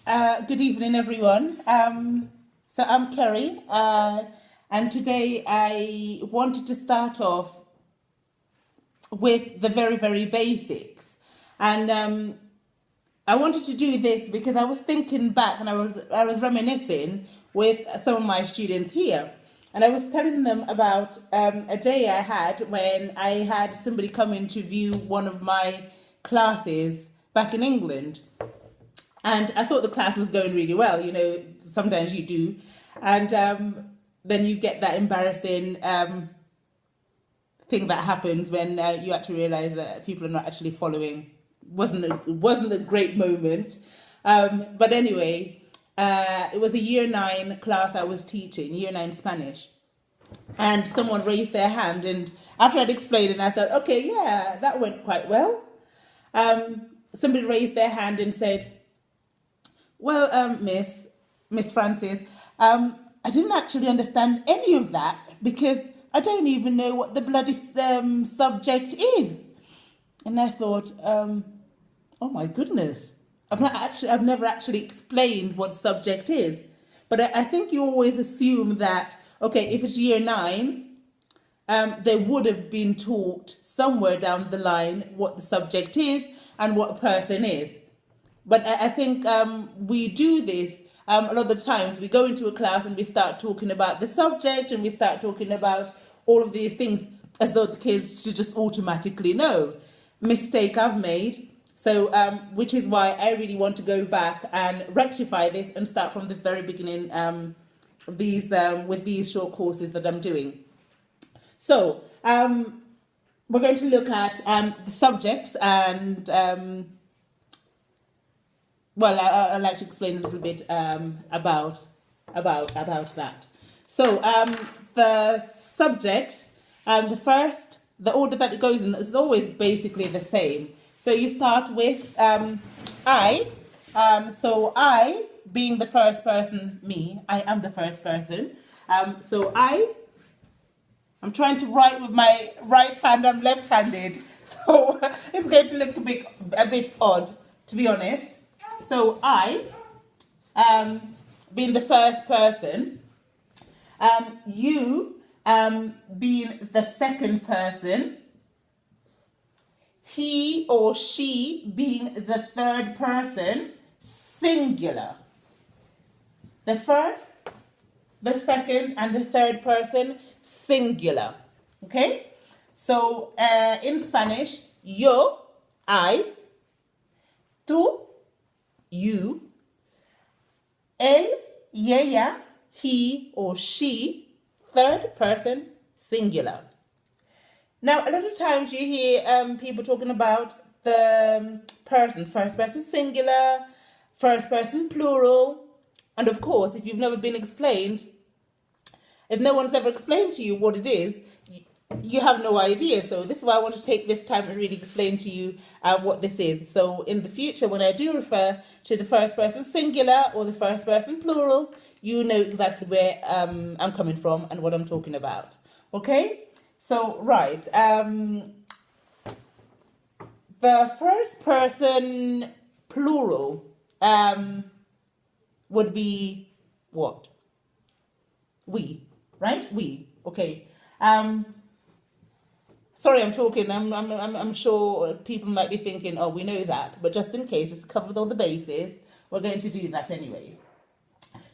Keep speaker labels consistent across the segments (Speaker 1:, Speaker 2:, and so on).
Speaker 1: Good evening, everyone. So I'm Kerry, and today I wanted to start off with the very, very basics. And I wanted to do this because I was thinking back and I was reminiscing with some of my students here. And I was telling them about a day I had when I had somebody come in to view one of my classes back in England. And I thought the class was going really well. You know, sometimes you do. And then you get that embarrassing thing that happens when you actually realize that people are not actually following. Wasn't a great moment. But anyway, it was a year 9 class I was teaching, year 9 Spanish. And someone raised their hand, and after I'd explained it, I thought, okay, yeah, that went quite well. Somebody raised their hand and said, well, Miss Francis, I didn't actually understand any of that because I don't even know what the bloody subject is. And I thought, oh my goodness, I've never actually explained what subject is. But I think you always assume that, okay, if it's year 9, they would have been taught somewhere down the line what the subject is and what a person is. But I think we do this a lot of the times. We go into a class and we start talking about the subject and we start talking about all of these things as though the kids should just automatically know. Mistake I've made. So, which is why I really want to go back and rectify this and start from the very beginning with these short courses that I'm doing. So, we're going to look at the subjects and well, I'd like to explain a little bit about that. So the subject, the order that it goes in is always basically the same. So you start with I. So I, being the first person, me, I am the first person. So I'm trying to write with my right hand. I'm left-handed, so it's going to look a bit odd, to be honest. So I, being the first person, you being the second person, he or she being the third person, singular. The first, the second, and the third person, singular. Okay? So in Spanish, yo, I, tú, you, él, ella, he or she, third person, singular. Now, a lot of times you hear people talking about the person, first person singular, first person plural, and of course, if you've never been explained, if no one's ever explained to you what it is, you have no idea. So this is why I want to take this time and really explain to you what this is. So in the future, when I do refer to the first person singular or the first person plural, you know exactly where I'm coming from and what I'm talking about. Okay? So, right. The first person plural would be what? We, right? We. Okay. Sorry, I'm talking. I'm sure people might be thinking, oh, we know that. But just in case, just cover all the bases, we're going to do that anyways.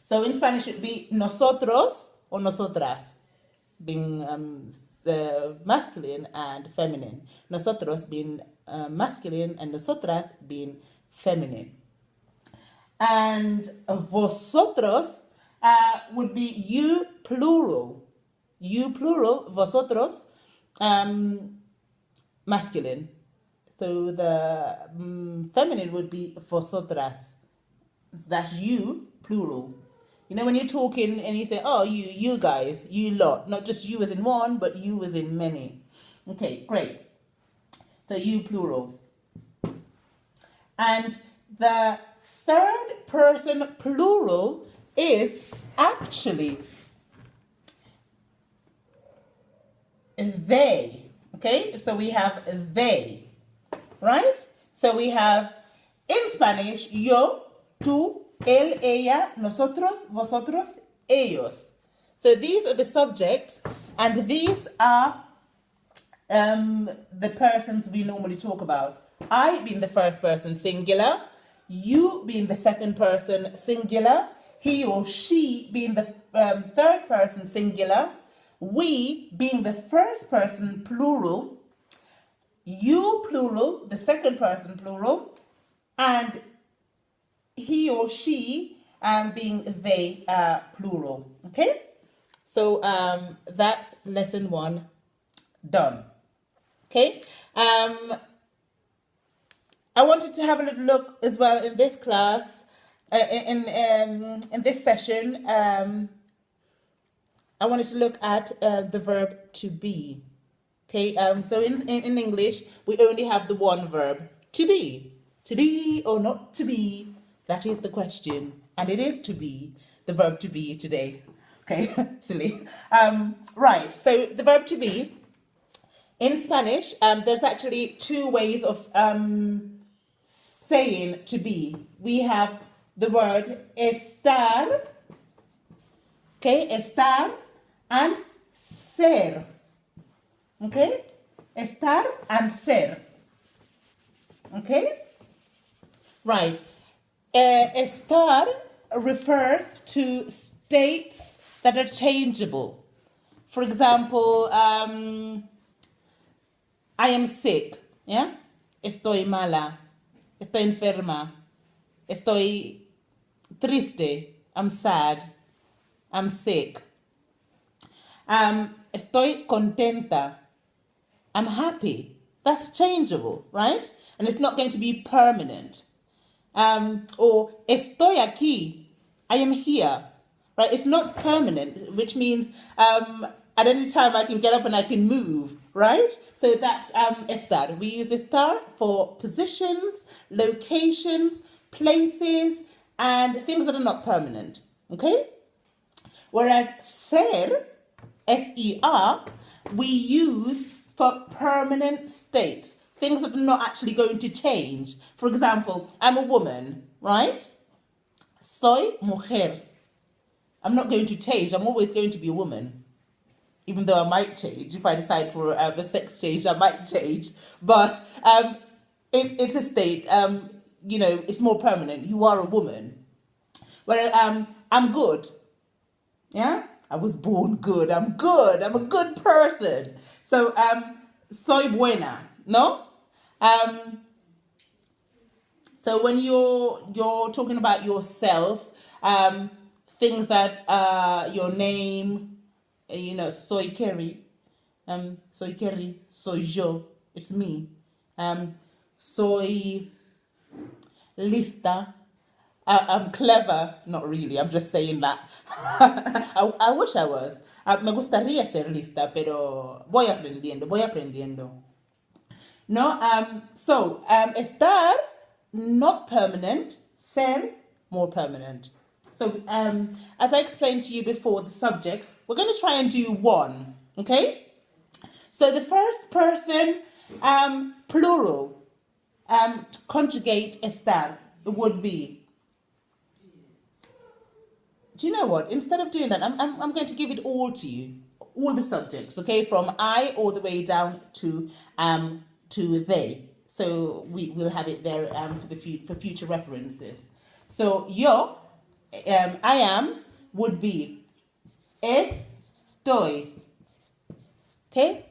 Speaker 1: So in Spanish, it would be nosotros or nosotras, being masculine and feminine. Nosotros being masculine and nosotras being feminine. And vosotros would be you plural. You plural, vosotros, masculine. So the feminine would be vosotras. That's you plural. You know, when you're talking and you say, oh, you guys, you lot, not just you as in one, but you as in many. Okay, great. So you plural. And the third person plural is actually they. Okay, so we have they, right? So we have in Spanish, yo, tú, él, ella, nosotros, vosotros, ellos. So these are the subjects, and these are the persons we normally talk about. I being the first person singular, you being the second person singular, he or she being the third person singular, we being the first person plural, you plural, the second person plural, and he or she being they plural. Okay, so that's lesson 1 done. Okay, I wanted to have a little look as well in this class, in this session. I wanted to look at the verb to be. Okay, so in English, we only have the one verb, to be. To be or not to be, that is the question. And it is to be, the verb to be today. Okay, silly. Right, so the verb to be, in Spanish, there's actually 2 ways of saying to be. We have the word estar, okay, estar, and ser. Okay, estar and ser. Okay, right. Estar refers to states that are changeable. For example, I am sick, yeah? Estoy mala. Estoy enferma. Estoy triste. I'm sad. I'm sick. Estoy contenta. I'm happy. That's changeable, right? And it's not going to be permanent. Or estoy aquí. I am here, right? It's not permanent, which means at any time I can get up and I can move, right? So that's estar. We use estar for positions, locations, places, and things that are not permanent, okay? Whereas ser, S-E-R, we use for permanent states, things that are not actually going to change. For example, I'm a woman, right? Soy mujer. I'm not going to change. I'm always going to be a woman. Even though I might change. If I decide for the sex change, I might change. But it's a state, you know, it's more permanent. You are a woman. Whereas I'm good. Yeah? I was born good. I'm good. I'm a good person. So, soy buena, no? So when you're talking about yourself, things that your name, you know, soy Kerry, soy yo, it's me. Soy lista. I'm clever. Not really, I'm just saying that. I wish I was. Me gustaría ser lista, pero voy aprendiendo. No, so, estar, not permanent, ser, more permanent. So, as I explained to you before, the subjects, we're going to try and do one, okay? So the first person, plural, to conjugate estar would be. Do you know what? Instead of doing that, I'm going to give it all to you, all the subjects, okay, from I all the way down to they. So we'll have it there for future references. So yo, I am would be estoy. Okay,